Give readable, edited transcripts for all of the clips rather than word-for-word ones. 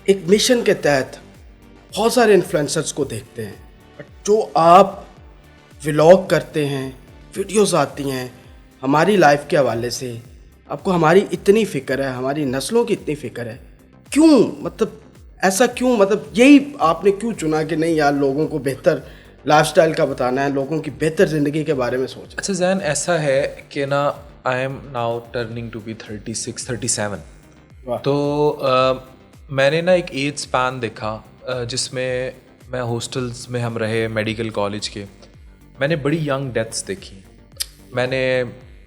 एक मिशन के तहत बहुत सारे इन्फ्लुएंसर्स को देखते हैं, बट जो आप व्लॉग करते हैं, वीडियोस आती हैं हमारी लाइफ के हवाले से, आपको हमारी इतनी फ़िक्र है, हमारी नस्लों की इतनी फ़िक्र है, क्यों? मतलब ऐसा क्यों? मतलब यही आपने क्यों चुना कि नहीं यार, लोगों को बेहतर लाइफस्टाइल का बताना है, लोगों की बेहतर ज़िंदगी के बारे में सोचना? अच्छा जैन, ऐसा है कि ना I am now turning to be 36 37। वाह। तो मैंने ना एक एज स्पैन देखा जिसमें मैं हॉस्टल्स में हम रहे मेडिकल कॉलेज के। मैंने बड़ी यंग डेथ्स देखी। मैंने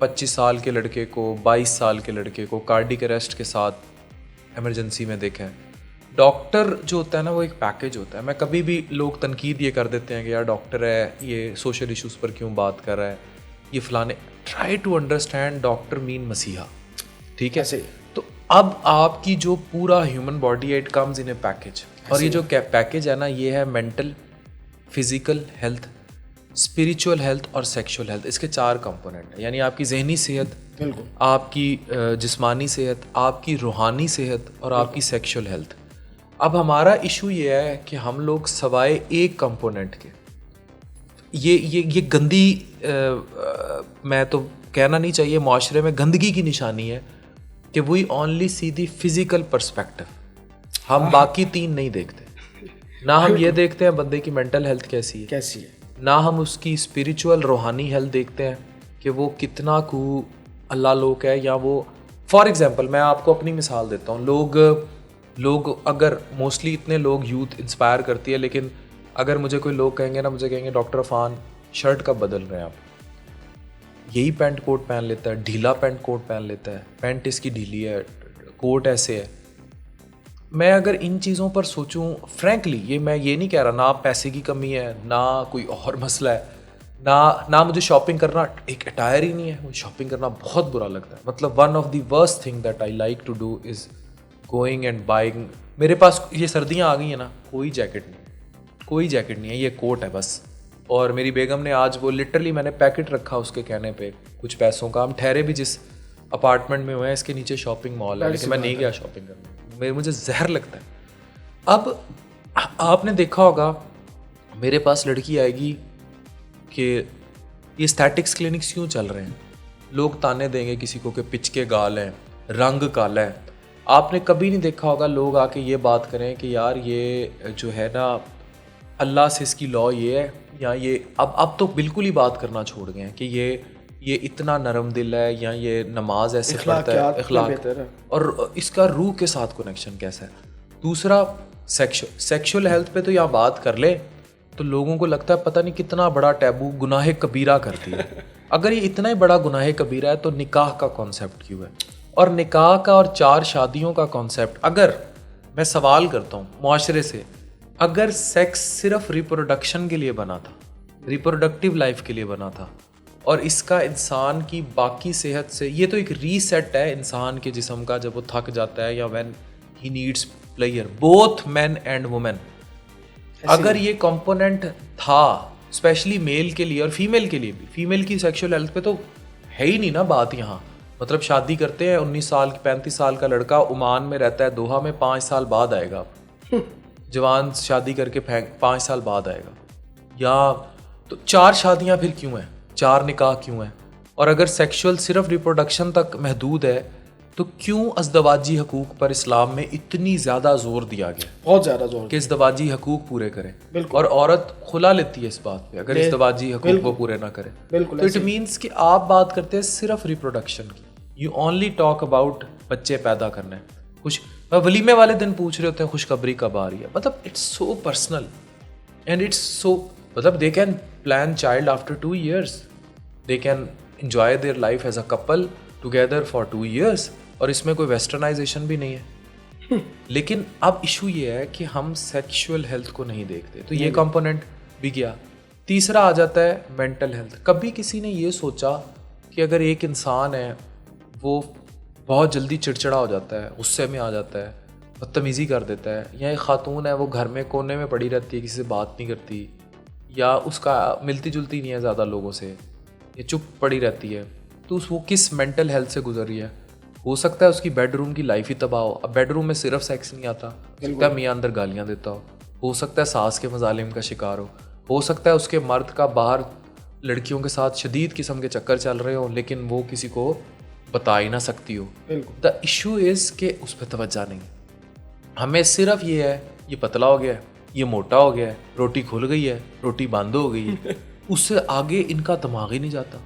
25 साल के लड़के को, 22 साल के लड़के को कार्डिक अरेस्ट के साथ इमरजेंसी में देखा है। डॉक्टर जो होता है ना, वो एक पैकेज होता है। मैं कभी भी, लोग तनकीद ये कर देते हैं कि यार डॉक्टर है, ये सोशल इश्यूज़ पर क्यों बात कर रहा है, ये फलाने। Try to understand doctor mean मसीहा, ठीक है? ऐसे तो अब आपकी जो पूरा ह्यूमन बॉडी है, it comes in a package. और ये जो पैकेज है ना, ये है mental, physical health, spiritual health और सेक्सुअल हेल्थ। इसके 4 कंपोनेंट हैं। यानी आपकी जहनी सेहत, बिल्कुल, आपकी जिस्मानी सेहत, आपकी रूहानी सेहत और आपकी सेक्सुअल हेल्थ। अब हमारा इशू ये है कि हम लोग सवाए एक कंपोनेंट के, ये गंदी मैं तो कहना नहीं चाहिए, माशरे में गंदगी की निशानी है कि we only see the physical perspective. हम बाकी 3 नहीं देखते। ना हम ये देखते हैं बंदे की मेंटल हेल्थ कैसी है, ना हम उसकी स्पिरिचुअल रूहानी हेल्थ देखते हैं कि वो कितना अल्लाह लोग है, या वो, फॉर एग्जांपल मैं आपको अपनी मिसाल देता हूँ। लोग अगर मोस्टली इतने लोग यूथ इंस्पायर करती है, लेकिन अगर मुझे कोई लोग कहेंगे ना, मुझे कहेंगे डॉक्टर अफान शर्ट कब बदल रहे हैं आप, यही पैंट कोट पहन लेता है, ढीला पैंट कोट पहन लेता है, पैंट इसकी ढीली है, कोट ऐसे है। मैं अगर इन चीज़ों पर सोचूं फ्रैंकली, मैं ये नहीं कह रहा ना पैसे की कमी है, ना कोई और मसला है, ना मुझे शॉपिंग करना, एक अटायर ही नहीं है, मुझे शॉपिंग करना बहुत बुरा लगता है। मतलब one of the worst thing that I like to do is going and buying. मेरे पास ये सर्दियाँ आ गई हैं ना, कोई जैकेट नहीं है, ये कोट है बस। और मेरी बेगम ने आज वो लिटरली, मैंने पैकेट रखा उसके कहने पे कुछ पैसों का। हम ठहरे भी जिस अपार्टमेंट में हुए हैं, इसके नीचे शॉपिंग मॉल है, लेकिन मैं नहीं गया शॉपिंग करने, मुझे जहर लगता है। अब आपने देखा होगा, मेरे पास लड़की आएगी कि ये स्टैटिक्स क्लिनिक्स क्यों चल रहे हैं, लोग ताने देंगे किसी को कि पिच के गाल हैं, रंग काला है। आपने कभी नहीं देखा होगा लोग आके ये बात करें कि यार ये जो है ना, अल्लाह से इसकी लॉ ये है, या ये अब तो बिल्कुल ही बात करना छोड़ गए हैं कि ये इतना नरम दिल है, या ये नमाज ऐसे पढ़ता है, इखलाक, और इसका रूह के साथ कनेक्शन कैसा है। दूसरा, सेक्सुअल हेल्थ पे तो यहाँ बात कर ले तो लोगों को लगता है पता नहीं कितना बड़ा टैबू, गुनाह कबीरा करती है। अगर ये इतना ही बड़ा गुनाह कबीरा है तो निकाह का कॉन्सेप्ट क्यों है? और निकाह का और 4 शादियों का कॉन्सेप्ट, अगर मैं सवाल करता हूँ मुआशरे से, अगर सेक्स सिर्फ रिप्रोडक्शन के लिए बना था, रिप्रोडक्टिव लाइफ के लिए बना था, और इसका इंसान की बाकी सेहत से, ये तो एक रीसेट है इंसान के जिस्म का जब वो थक जाता है, या when he needs player, both man and women. अगर ये कंपोनेंट था स्पेशली मेल के लिए और फीमेल के लिए भी, फीमेल की सेक्सुअल हेल्थ पे तो है ही नहीं ना बात यहाँ। मतलब शादी करते हैं 19 साल 35 साल का लड़का ओमान में रहता है, दोहा में 5 साल बाद आएगा, जवान शादी करके 5 साल बाद आएगा। या तो 4 शादियां फिर क्यों हैं, 4 निकाह क्यों हैं? और अगर सेक्सुअल सिर्फ रिप्रोडक्शन तक महदूद है तो क्यों अज़दवाजी हकूक़ पर इस्लाम में इतनी ज़्यादा जोर दिया गया? बहुत ज़्यादा जोर कि इज़दवाजी हकूक़ पूरे करें। और औरत खुला लेती है इस बात पे अगर इज़दवाजी हकूक़ को पूरे ना करे। तो इट मीन्स कि आप बात करते हैं सिर्फ रिप्रोडक्शन की, यू ओनली टॉक अबाउट बच्चे पैदा करना है। वलीमे वाले दिन पूछ रहे होते हैं खुशखबरी कब आ रही है। मतलब it's so personal and it's so, मतलब they can plan child after 2 years, they can enjoy their life as a couple together for 2 years, और इसमें कोई वेस्टर्नाइजेशन भी नहीं है। लेकिन अब इशू ये है कि हम सेक्सुअल हेल्थ को नहीं देखते, तो ये कंपोनेंट भी गया। तीसरा आ जाता है मेंटल हेल्थ। कभी किसी ने ये सोचा कि अगर एक इंसान है वो बहुत जल्दी चिड़चिड़ा हो जाता है, गुस्से में आ जाता है, बदतमीज़ी कर देता है, या एक खातून है वो घर में कोने में पड़ी रहती है, किसी से बात नहीं करती, या उसका मिलती जुलती नहीं है ज़्यादा लोगों से, ये चुप पड़ी रहती है, तो वो किस मेंटल हेल्थ से गुजर रही है? हो सकता है उसकी बेडरूम की लाइफ ही तबाह हो। अब बेडरूम में सिर्फ सेक्स नहीं आता, हो सकता है मियाँ अंदर गालियाँ देता हो सकता है सास के मजालिम का शिकार हो सकता है उसके मर्द का बाहर लड़कियों के साथ शदीद किस्म के चक्कर चल रहे हो, लेकिन वो किसी को बता ही ना सकती हो। द इशू इज़ कि उस पर तवज्जो नहीं। हमें सिर्फ ये है, ये पतला हो गया है, ये मोटा हो गया है, रोटी खुल गई है, रोटी बंद हो गई है, उससे आगे इनका दिमाग ही नहीं जाता।